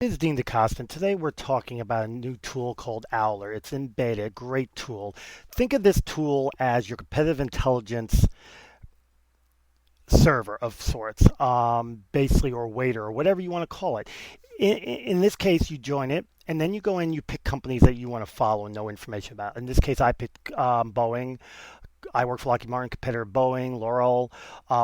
This is Dean DeCosta, and today we're talking about a new tool called Oweler. It's in beta, a great tool. Think of this tool as your competitive intelligence server of sorts, basically, or waiter, or whatever you want to call it. In this case, you join it, and then you go in, you pick companies that you want to follow and know information about. In this case, I picked Boeing. I work for Lockheed Martin, competitor Boeing, L'Oreal,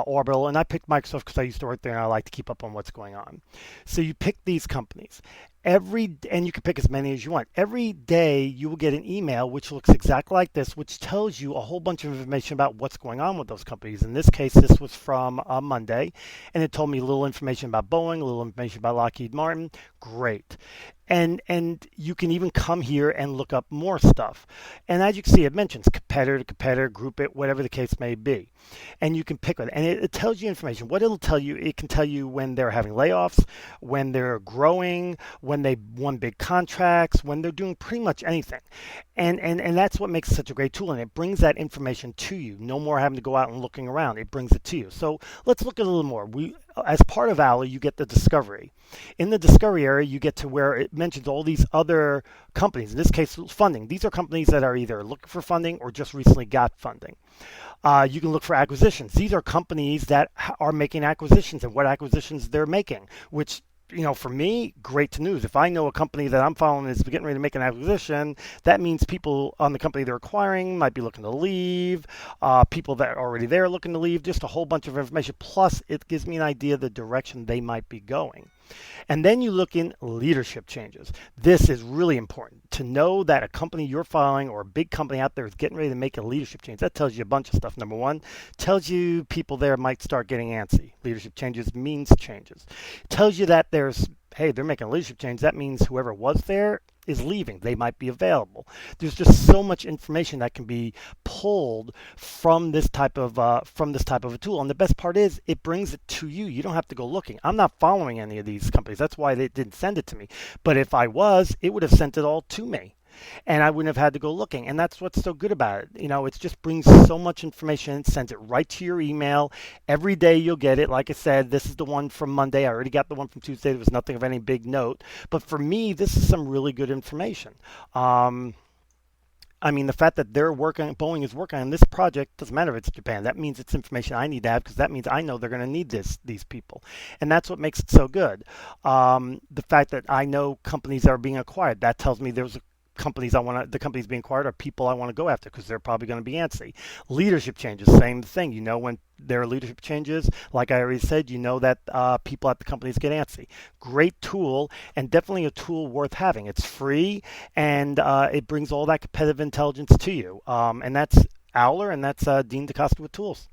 Orbital, and I picked Microsoft because I used to work there and I like to keep up on what's going on. So you pick these companies. And you can pick as many as you want. Every day you will get an email which looks exactly like this, which tells you a whole bunch of information about what's going on with those companies. In this case, this was from Monday, and it told me a little information about Boeing, a little information about Lockheed Martin. Great. And you can even come here and look up more stuff. And as you can see, it mentions competitor to competitor, group it, whatever the case may be. And you can pick it. And it tells you information. What it'll tell you, it can tell you when they're having layoffs, when they're growing, when they won big contracts, when they're doing pretty much anything. And that's what makes it such a great tool. And it brings that information to you. No more having to go out and looking around. It brings it to you. So let's look at a little more. As part of Ally, you get the discovery. In the discovery area, you get to where it mentions all these other companies. In this case, funding. These are companies that are either looking for funding or just recently got funding. You can look for acquisitions. These are companies that are making acquisitions and what acquisitions they're making, which for me, great news. If I know a company that I'm following is getting ready to make an acquisition, that means people on the company they're acquiring might be looking to leave. People that are already there looking to leave. Just a whole bunch of information. Plus, it gives me an idea of the direction they might be going. And then you look in leadership changes. This is really important to know that a company you're following or a big company out there is getting ready to make a leadership change. That tells you a bunch of stuff. Number one, tells you people there might start getting antsy. Leadership changes means changes. Tells you that hey, they're making a leadership change. That means whoever was there is leaving. They might be available. There's just so much information that can be pulled from this type of a tool. And the best part is it brings it to you. You don't have to go looking. I'm not following any of these companies. That's why they didn't send it to me. But if I was, it would have sent it all to me. And I wouldn't have had to go looking. And that's what's so good about it. It just brings so much information, sends it right to your email. Every day you'll get it. Like I said, this is the one from Monday. I already got the one from Tuesday. There was nothing of any big note. But for me, this is some really good information. I mean, the fact that Boeing is working on this project doesn't matter if it's Japan. That means it's information I need to have because that means I know they're going to need these people, and that's what makes it so good. The fact that I know companies that are being acquired, that tells me the companies being acquired are people I want to go after because they're probably going to be antsy. Leadership changes, same thing. When there are leadership changes, like I already said, that people at the companies get antsy. Great tool, and definitely a tool worth having. It's free, and it brings all that competitive intelligence to you. And that's Owler, and that's Dean DeCosta with Tools.